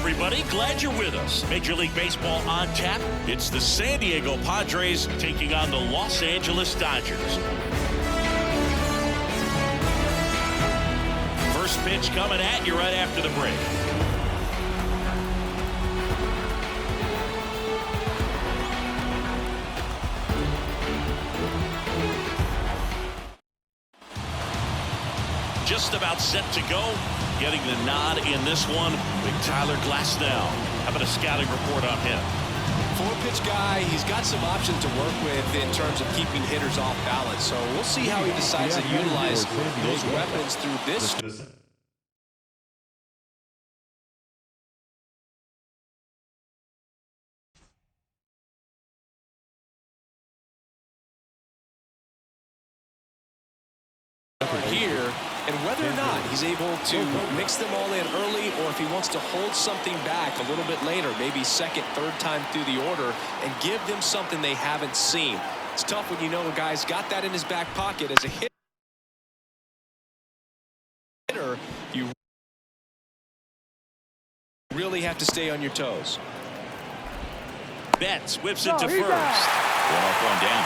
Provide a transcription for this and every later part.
everybody. Glad you're with us. Major League Baseball on tap. It's the San Diego Padres taking on the Los Angeles Dodgers. First pitch coming at you right after the break. Just about set to go. Getting the nod in this one, big Taylor Glasnow. How about a scouting report on him? Four-pitch guy. He's got some options to work with in terms of keeping hitters off balance. So we'll see how he decides to utilize those weapons through this. Here, and whether or not he's able to mix them all in early, or if he wants to hold something back a little bit later, maybe second, third time through the order, and give them something they haven't seen. It's tough when you know a guy's got that in his back pocket. As a hitter, you really have to stay on your toes. Betts whips it to first. One up, one down.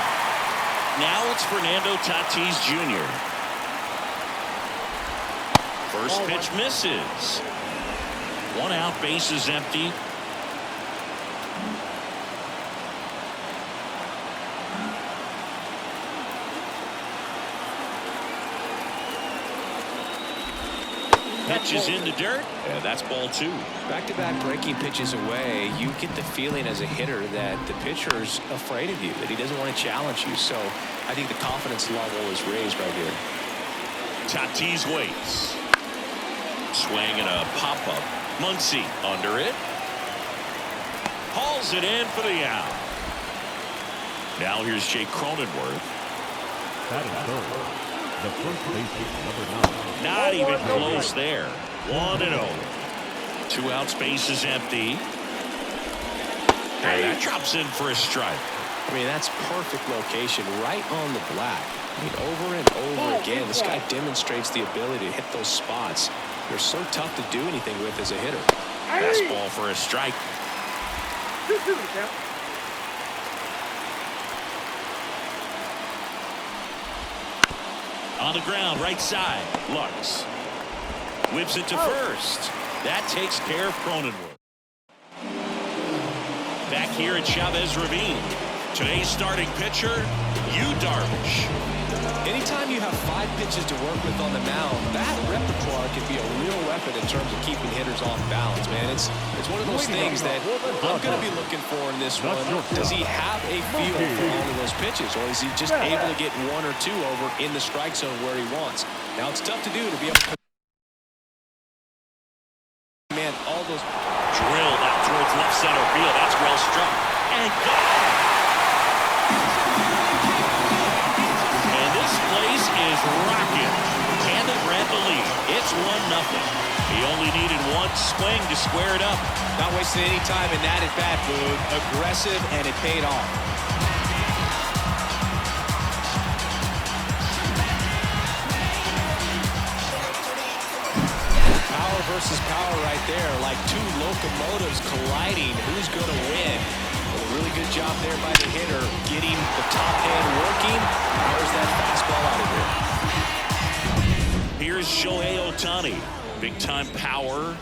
Now it's Fernando Tatis Jr. First pitch misses. One out, bases empty. Pitch is in the dirt, and that's ball two. Back-to-back breaking pitches away, you get the feeling as a hitter that the pitcher's afraid of you, that he doesn't want to challenge you. So I think the confidence level is raised right here. Tatis waits. Swing and a pop-up. Muncy under it. Hauls it in for the out. Now here's Jake Cronenworth. That is third. The first baseman, number 9. Not even close there. 1-0. Two outs, bases empty. And that drops in for a strike. I mean, that's perfect location, right on the black. I mean, over and over again, this guy demonstrates the ability to hit those spots. They're so tough to do anything with as a hitter. Fastball for a strike. On the ground, right side. Lux whips it to first. That takes care of Cronenworth. Back here at Chavez Ravine. Today's starting pitcher, Yu Darvish. Anytime you have 5 pitches to work with on the mound, that repertoire can be a real weapon in terms of keeping hitters off balance, man. It's one of those things that I'm going to be looking for in this one. Does he have a feel for all of those pitches, or is he just able to get 1 or 2 over in the strike zone where he wants? Now, it's tough to do to be able to command all those. Drilled out towards left center field. That's well struck. And gone. Is rocking. Can they grab the lead? It's 1-0. He only needed one swing to square it up. Not wasting any time in that at bat, Boog. Aggressive, and it paid off. Power versus power right there, like two locomotives colliding. Who's going to win? Well, a really good job there by the hitter, getting the top hand working. There's that fastball out of here. Here's Shohei Ohtani. Big-time power.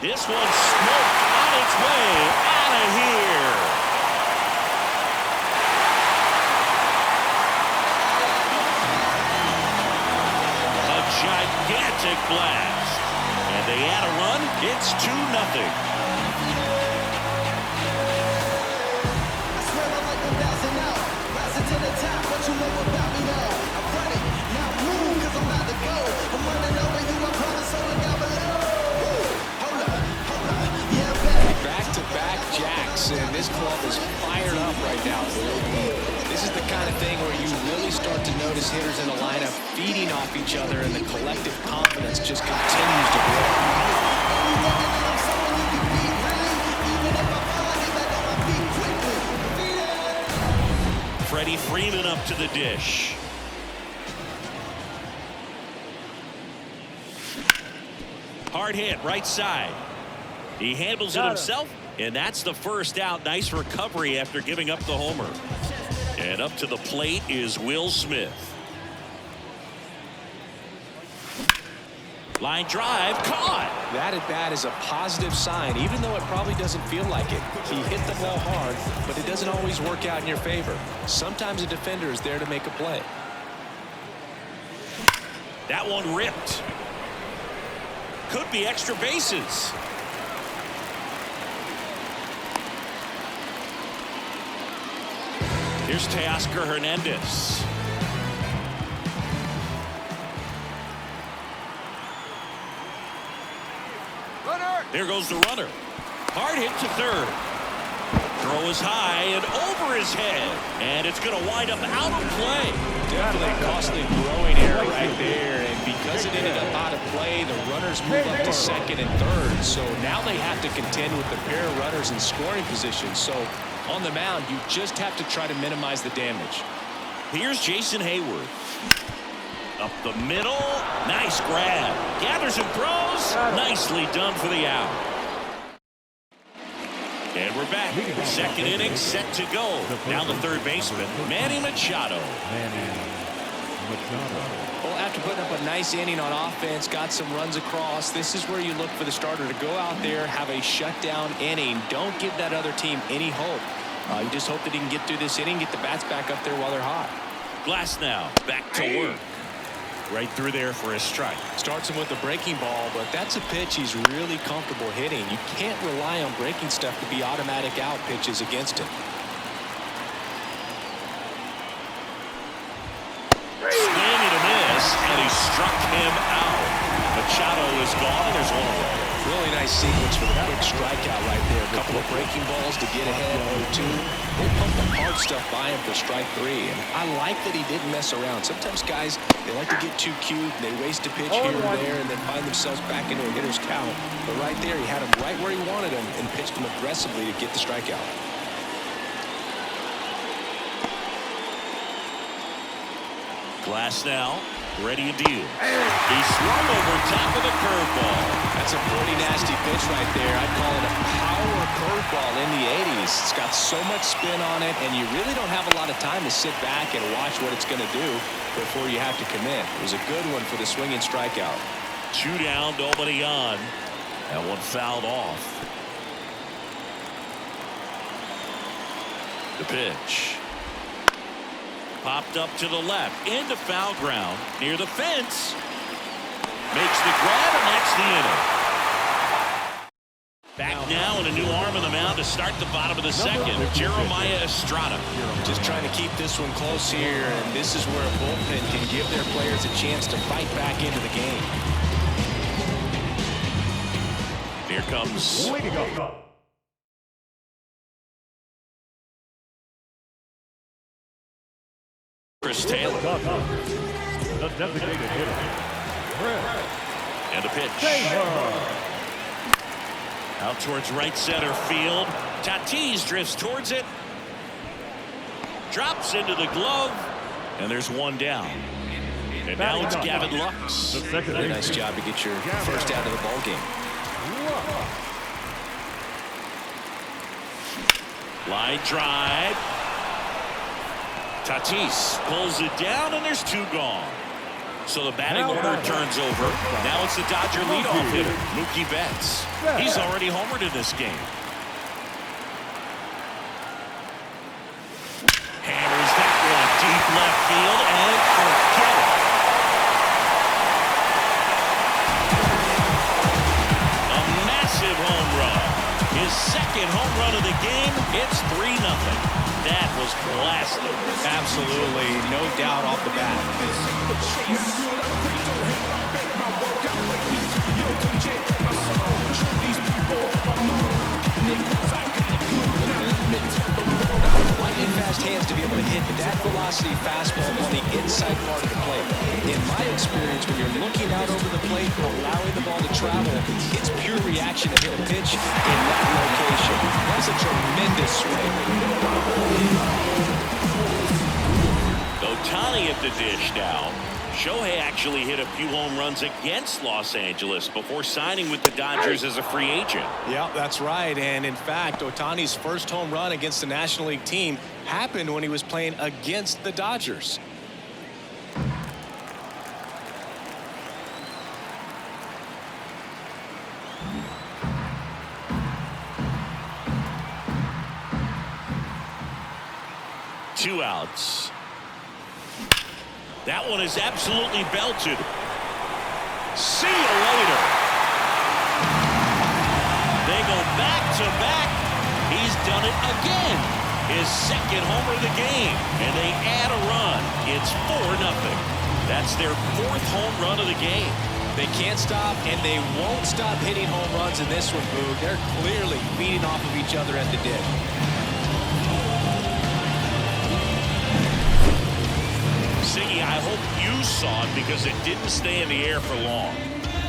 This one's smoked on its way out of here. A gigantic blast. And they add a run. It's 2-0. Back-to-back jacks, and this club is fired up right now. This is the kind of thing where you really start to notice hitters in a lineup feeding off each other, and the collective confidence just continues to grow. Freddie Freeman up to the dish. Hard hit, right side. He handles it himself, and that's the first out. Nice recovery after giving up the homer. And up to the plate is Will Smith. Line drive, caught. That at bat is a positive sign, even though it probably doesn't feel like it. He hit the ball hard, but it doesn't always work out in your favor. Sometimes a defender is there to make a play. That one ripped. Could be extra bases. Here's Teoscar Hernandez. There goes the runner. Hard hit to third. Throw is high and over his head. And it's going to wind up out of play. Definitely a costly throwing error right there. And because it ended up out of play, the runners move up to second and third. So now they have to contend with the pair of runners in scoring position. So on the mound, you just have to try to minimize the damage. Here's Jason Hayward. Up the middle. Nice grab. Gathers and throws. Nicely done for the out. And we're back. Second inning set to go. Now the third baseman, Manny Machado. Well, after putting up a nice inning on offense, got some runs across, this is where you look for the starter to go out there, have a shutdown inning. Don't give that other team any hope. You just hope that he can get through this inning, get the bats back up there while they're hot. Glasnow back to work. Right through there for a strike. Starts him with a breaking ball, but that's a pitch he's really comfortable hitting. You can't rely on breaking stuff to be automatic out pitches against him. Swing and a miss, and he struck him out. Machado is gone, and there's one away. Really nice sequence for the quick strikeout right there. A couple of breaking balls to get ahead. 0-2. They pumped the hard stuff by him for strike 3. And I like that he didn't mess around. Sometimes guys, they like to get too cute. They waste a pitch here or there and then find themselves back into a hitter's count. But right there, he had him right where he wanted him and pitched him aggressively to get the strikeout. Glasnow ready to deal. He swung over top of the curveball. That's a pretty nasty pitch right there. I'd call it a power curveball in the 80s. It's got so much spin on it, and you really don't have a lot of time to sit back and watch what it's going to do before you have to commit. It was a good one for the swinging strikeout. 2 down, nobody on. That one fouled off. The pitch. Popped up to the left, into foul ground, near the fence. Makes the grab, and that's the inning. Back now, and a new arm on the mound to start the bottom of the second. Jeremiah Estrada. Just trying to keep this one close here, and this is where a bullpen can give their players a chance to fight back into the game. Here comes Chris Taylor. The designated hitter. And a pitch. Out towards right center field. Tatis drifts towards it. Drops into the glove. And there's one down. And now it's Gavin Lux. Very nice job to get your first out of the ball game. Line drive. Tatis pulls it down, and there's 2 gone. So the batting order turns over. Now it's the Dodger leadoff hitter, Mookie Betts. He's already homered in this game. Hammers that one deep left field, and forget it. A massive home run. His second home run of the game. It's 3-0. That was blasted. Absolutely, no doubt off the bat. Lightning fast hands to be able to hit that velocity fastball on the inside part of the plate. In my experience, when you're looking out over the plate, allowing the ball to travel, it's pure reaction to hit a pitch in that location. That's a tremendous swing. Ohtani at the dish now. Shohei actually hit a few home runs against Los Angeles before signing with the Dodgers as a free agent. Yeah, that's right. And in fact, Ohtani's first home run against the National League team happened when he was playing against the Dodgers. Two outs. That one is absolutely belted. See you later. They go back to back. He's done it again. His second homer of the game. And they add a run. It's 4-0. That's their fourth home run of the game. They can't stop, and they won't stop hitting home runs in this one, Boog. They're clearly feeding off of each other at the dip. Siggy, I hope you saw it because it didn't stay in the air for long.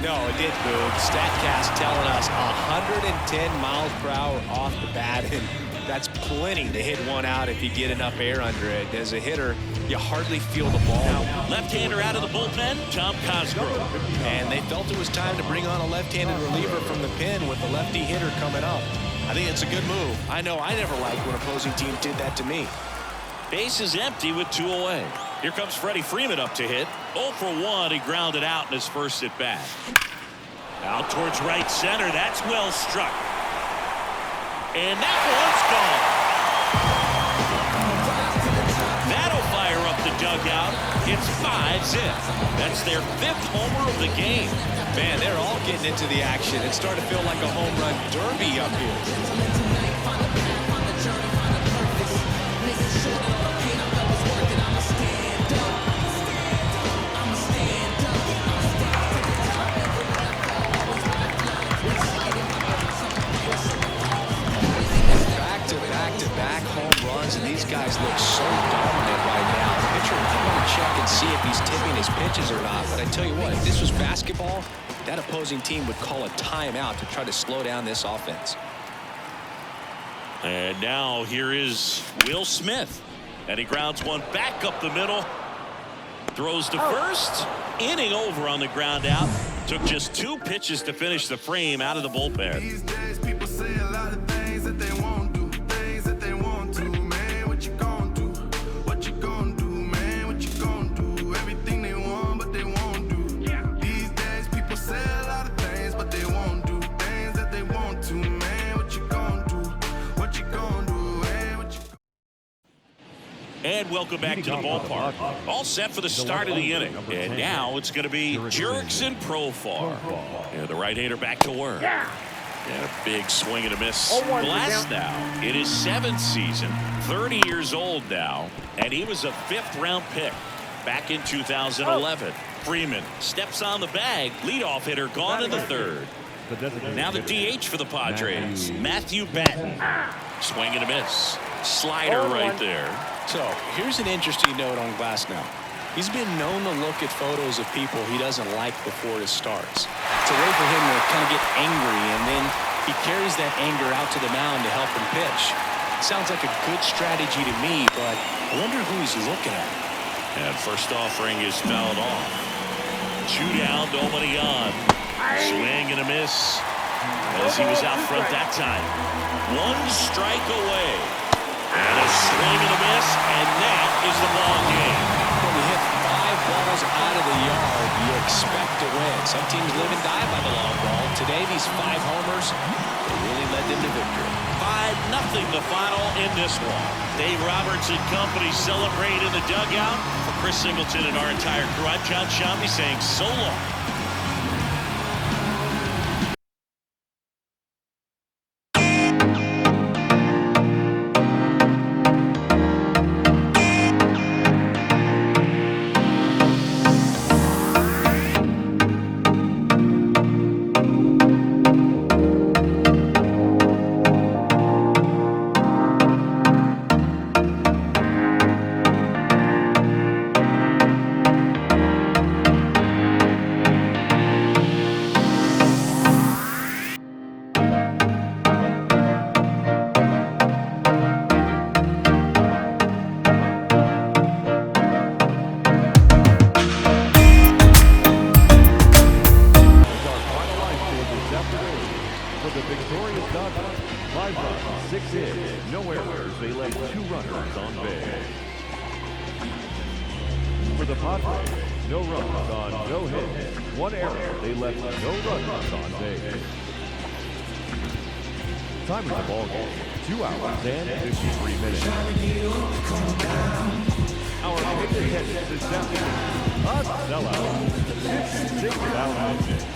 No, it didn't, Boog. StatCast telling us 110 miles per hour off the bat, and that's plenty to hit one out if you get enough air under it. As a hitter, you hardly feel the ball. Left-hander out of the bullpen, Tom Cosgrove. And they felt it was time to bring on a left-handed reliever from the pen with the lefty hitter coming up. I think it's a good move. I know I never liked when opposing teams did that to me. Base is empty with 2 away. Here comes Freddie Freeman up to hit. 0 for 1. He grounded out in his first at bat. Out towards right center. That's well struck. And that one's gone. That'll fire up the dugout. It's 5-zip. That's their 5th homer of the game. Man, they're all getting into the action. It's starting to feel like a home run derby up here. Back-to-back home runs, and these guys look so dominant right now. The pitcher might want to check and see if he's tipping his pitches or not. But I tell you what, if this was basketball, that opposing team would call a timeout to try to slow down this offense. And now here is Will Smith. And he grounds one back up the middle. Throws to first. Inning over on the ground out. Took just 2 pitches to finish the frame out of the bullpen. These days people say a lot of things that they won't do. Things that they won't do, man. What you gonna do? What you gonna do, man? What you gonna do? Everything they want, but they won't do. These days people say a lot of things, but they won't do. Things that they want to, man. What you gonna do? What you gonna do, man? What you And welcome back to the ballpark. All set for the start of the inning. And now it's going to be Jurickson Profar. Yeah, the right-hander back to work. And a big swing and a miss. Glasnow in his 7th season, 30 years old now, and he was a 5th-round pick back in 2011. Freeman steps on the bag. Leadoff hitter gone in the 3rd. Now the DH for the Padres, Matthew Batten. Swing and a miss. Slider right there. So here's an interesting note on Glasnow. He's been known to look at photos of people he doesn't like before it starts. It's a way for him to kind of get angry, and then he carries that anger out to the mound to help him pitch. Sounds like a good strategy to me, but I wonder who he's looking at. And first offering is fouled off. 2 down, nobody on. Swing and a miss as he was out front that time. 1 strike away. And a swing and a miss, and that is the ball game. When you hit 5 balls out of the yard, you expect to win. Some teams live and die by the long ball. Today, these 5 homers, they really led them to victory. 5-0 the final in this one. Dave Roberts and company celebrate in the dugout. For Chris Singleton and our entire crew, I'm John Shambi saying so long. the victorious Dodgers. 5 runs, 6 hits, no errors. They left 2 runners on base. For the Padres, no runs on no hits, 1 error. They left no runners on base. Time of the ball game, 2 hours and 53 minutes. Our attendance is down to a sellout, 56,000.